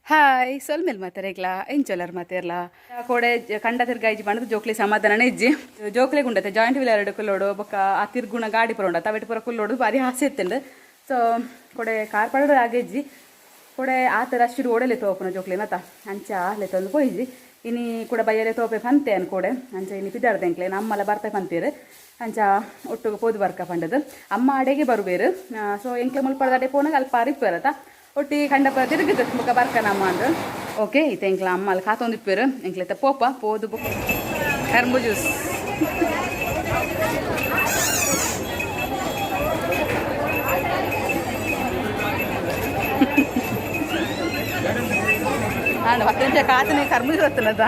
Hi ಸೊಲ್ಮೇಲೆ ಮಾತಾರೇಗ್ಲಾ ಎಂಚೊಲ್ಲರ್ ಮಾತಾರ್ಲಾ ಕೋಡೆ ಕಂಡ ತಿರ್ಗಾಯ್ಜಿ ಬಂದು ಜೋಕ್ಲಿ ಸಮಾಧಾನನೇ ಇಜ್ಜಿ ಜೋಕ್ಲೆ ಗುಂಡತೆ ಜಾಯಿಂಟ್ ವೀಲ್ ಎರಡು ಕುಲ್ಲೋಡು ಬೊಕ್ಕ ಆ ತಿರ್ಗುಣ ಗಾಡಿ ಪುರೋಂಡ ತವೆಟ್ ಪುರ ಕುಲ್ಲೋಡು ಭಾರಿ ಆಸೆ ಇತ್ತಂಡು ಸೊ ಕೊಡೆ ಕಾರ್ ಪಡೋಡು ಆಗೇಜ್ಜಿ ಕೊಡೆ ಆತ ಅಷ್ಟು ಓಡಲೆ ತೋಪುನ ಜೋಕ್ಲಿನತ ಅಂಚ ಆಲೆ ತಂದು ಪೋಯಿಜ್ಜಿ ಇನಿ ಕೂಡ ಬೈಯಲೆ ತೋಪೆ ಪಂತೆ ಅನ್ಕೋಡೆ ಅಂಚ ಇನಿ ಪಿದಾಡ್ದೆಂಕ್ಲೆ ನಮ್ಮಲ್ಲ ಬರ್ತಾ ಪಂತೀರು ಅಂಚ ಒಟ್ಟಿಗೆ ಪೋದು ಬರ್ಕ ಪಂಡದು ಅಮ್ಮ ಅಡೆಗೆ ಬರುಬೇರು ಸೊ ಎಂಕ್ಲೆ ಮುಲ್ಪದ ಅಡೆ ಪೋನಾಗ ಅಲ್ಪ ಅರಿಪೇರತ ಒಟ್ಟಿ ಕಂಡಪ ತಿರುಗಿದ ಮುಖ ಬರ್ಕನಮ್ಮ ಅಂದ್ರು ಓಕೆ ಇತ್ತೆ ಎಂಕ್ಲ ಅಮ್ಮ ಅಲ್ಲಿ ಕಾತೊಂದಿಪ್ಪೇರು ಎಂಕ್ಲೆತ್ತ ಪೋಪ ಪೋದು ಬುಕ್ ಕರ್ಮು ಜ್ಯೂಸ್ ಆಂಡ 10 ನಿಮಿಷ ಕಾತನೆ ಕರ್ಮು ಜ್ಯೂಸ್ ಹತ್ತನದ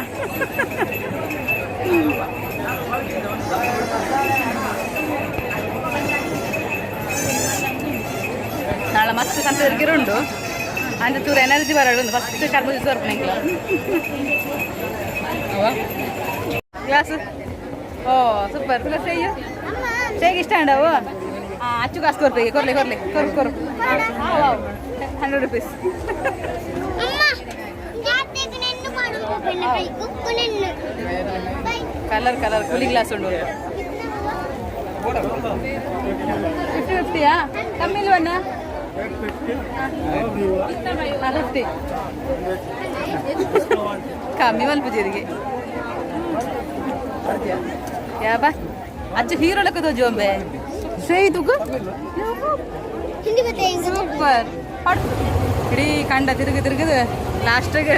ನಾಳೆ ಮಸ್ತ್ ಕಂತ ತಿರುಗಿರುಂಡು ಅಂಚೆ ಚೂರು ಎನರ್ಜಿ ಬರೋದು ಫಸ್ಟ್ ಕರ್ಮು ಜ್ಯೂಸ್ ಬರ್ಪು ಎಂಕ್ಲ ಗ್ಲಾಸ್ ಓ ಸೂಪರ್ ತುಲ ಶೇಯು ಶೇಗೆ ಇಷ್ಟ ಅಂಡವು ಅಚ್ಚು ಕಾಸು ಕೊರ್ಬೇಕು ಕೊರ್ಲಿ ಕೊರ್ಲಿ ಕೊರು ಕೊರು 100 rupees ಕಲರ್ ಕಲರ್ ಕೂಲಿ ಗ್ಲಾಸ್ ಉಂಡು 50-50ಯಾ ಕಮ್ಮಿ ಇಲ್ವಣ್ಣ 50 ಕಮ್ಮಿ ಮಲ್ಪುಜಿರಿಗೆ ಯಾಬಾ ಅಚ್ಚು ಹೀರೋ ಲೆಕ್ಕದ ಜೋಂಬೆ ಶ್ರೇಯ್ ತುಗು ಸೂಪರ್ ಇಡೀ ಕಂಡ ತಿರುಗಿ ತಿರುಗಿದು ಲಾಸ್ಟಿಗೆ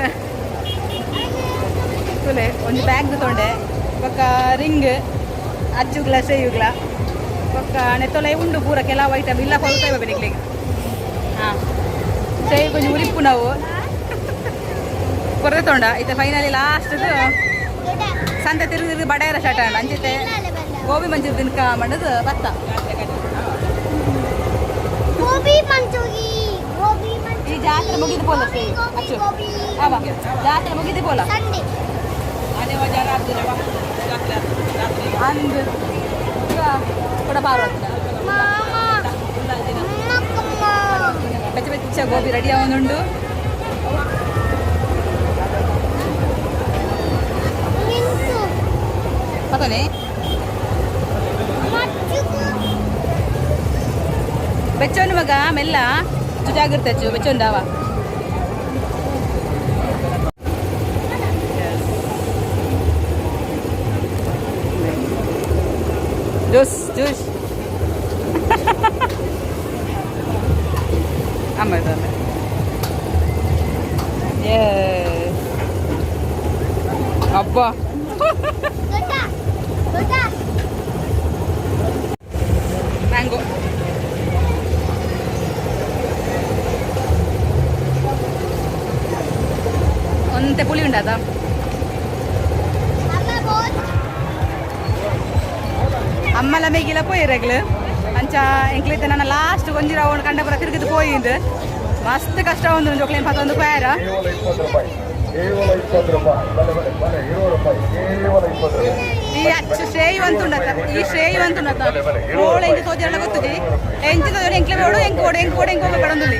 ತುಲೆ ಒಂದು ಬ್ಯಾಗ್ ತೊಂಡೆ ಪಕ್ಕ ರಿಂಗ್ ಅಚ್ಚುಗ್ಲ ಶ್ರೇಯುಗ್ಲ ಪಕ್ಕ ನೆತ್ತೊಲೆ ಉಂಡು ಪೂರ ಕೆಲವು ಐಟಮ್ ಇಲ್ಲ ಕೊಲ್ತೇವೆ ಬೆಳಿಗ್ಲಿಗೆ ಹಾಂ ಶ್ರೇಯು ಕೊಂಚ ಉರಿಪ್ಪು ನಾವು ಕೊರತೆ ತೊಂಡ ಇತ್ತೆ ಫೈನಲಿ ಲಾಸ್ಟ್ದು ಸಂತೆ ತಿರುಗಿ ತಿರುಗಿ ಬಡೇರ ಸ್ಟಾರ್ಟ್ ಆಂಡ ಅಂಚಿತೆ ಗೋಬಿ ಮಂಚೂರಿ ತಿನ್ಕ ಮಾಡೋದು ಭತ್ತ ಈ ಜಾತ್ರೆ ಮುಗಿದು ಪೋಲ ಅಚ್ಚು ಅವ ಜಾತ್ರೆ ಮುಗಿದು ಪೋಲ ಅಂದು ಕೂಡ ಪಾರ್ವತಿ ಬೆಚ್ಚ ಬೆಚ್ಚ ಗೋಬಿ ರೆಡಿ ಆಗೋದುಂಡು ಪತನೆ ಬೆಚ್ಚೋನು ಮಗ ಮೆಲ್ಲ ಚುಜಾಗಿರ್ತಚ್ಚು ಬೆಚ್ಚೊಂಡವ ಜ್ಯೂಸ್ ಜ್ಯೂಸ್ ಆಮೇಲೆ ಅಬ್ಬಾ ಮ್ಯಾಂಗೋ ಒಂತೆ ಪುಳಿ ಉಂಡದ ಅಮ್ಮಲ ಮೇಗಿಲ ಪೋಯಿರಗ್ಲು ಅಂಚ ಎಂಕ್ಲಿದ್ದ ನನ್ನ ಲಾಸ್ಟ್ ಒಂಜಿ ರೌಂಡ್ ಕಂಡ ಪುರ ತಿರುಗಿದು ಪೋಯಿಂದು ಮಸ್ತ್ ಕಷ್ಟ ಒಂದು ಜೋಕ್ಲೇನ್ ಪತ್ತೊಂದು ಪ್ಯಾರ ಈ ಅಚ್ಚು ಶ್ರೇಯು ಅಂತುಂಡತ ಈ ಶ್ರೇಯು ಅಂತುಂಡತ ಓಳು ಎಂಟು ತೋಜರಲ್ಲ ಗೊತ್ತಿದೆ ಎಂಟು ತೋಜರ ಎಂಕ್ಲೆ ಓಡು ಎಂಕ್ ಓಡು ಎಂಕ್ ಓಡು ಎಂಕ್ ಹೋಗ ಕಡೊಂದುಲ್ಲಿ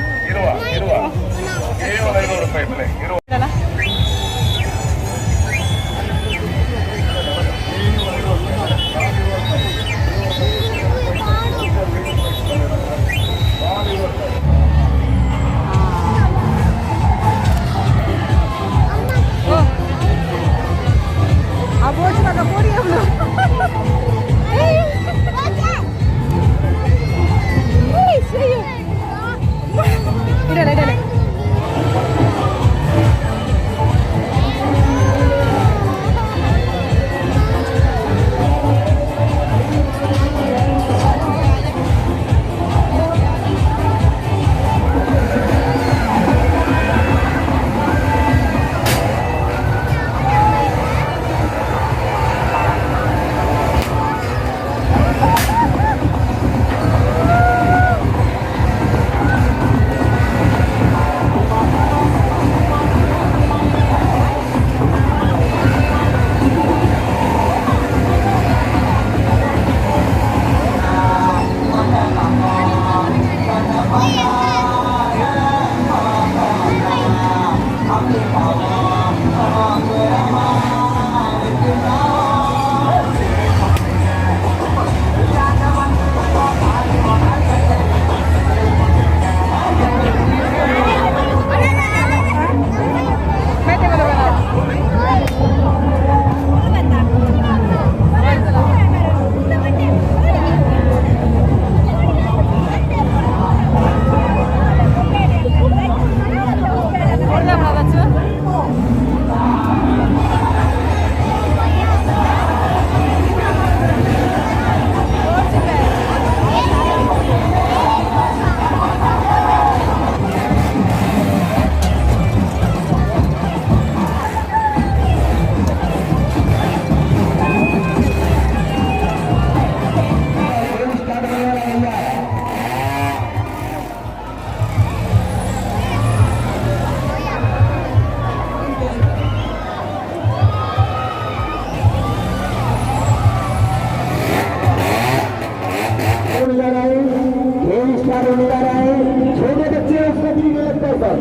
छोटे बच्चे उसको भी नहीं लगता सर,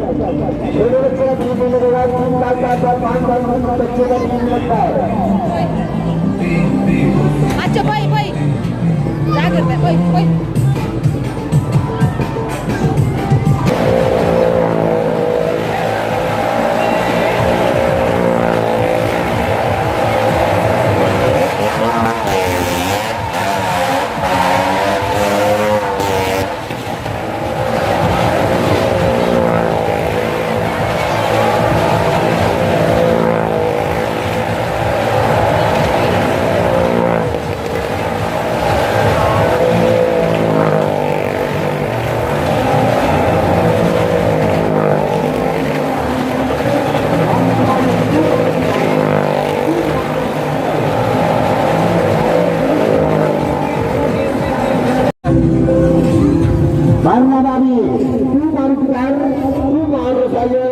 छोटे बच्चे का भी नहीं लगेगा, 3 साल 4 साल 5 साल बच्चे का भी नहीं लगता है। अच्छा भाई भाई क्या करता है भाई भाई Karena tadi itu motor saya,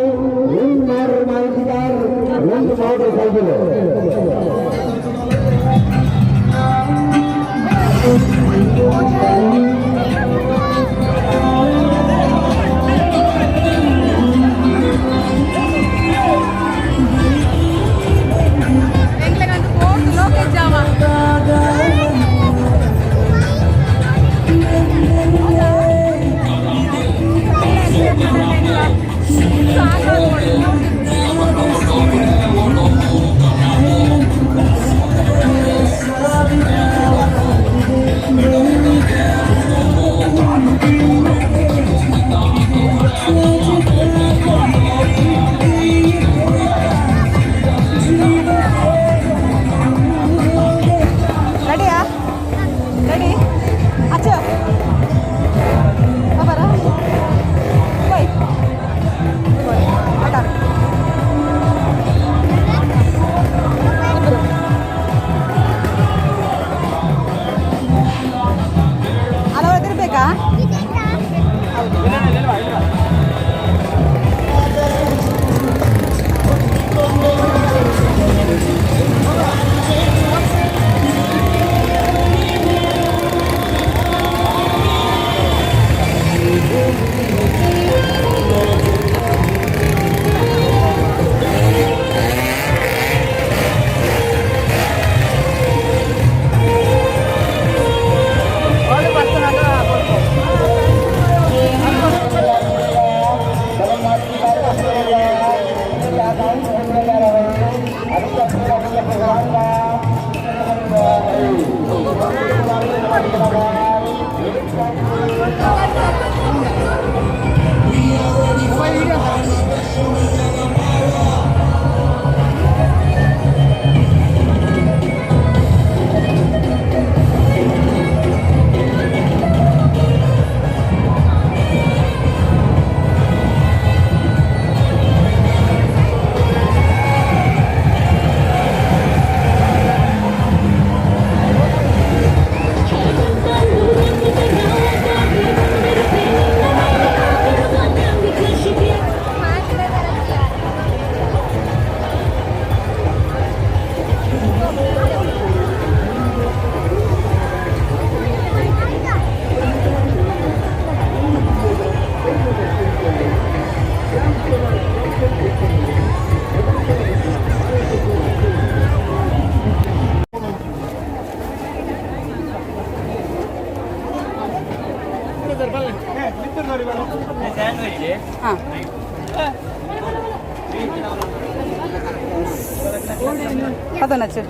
Kata na siya.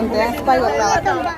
Unti, spy ko.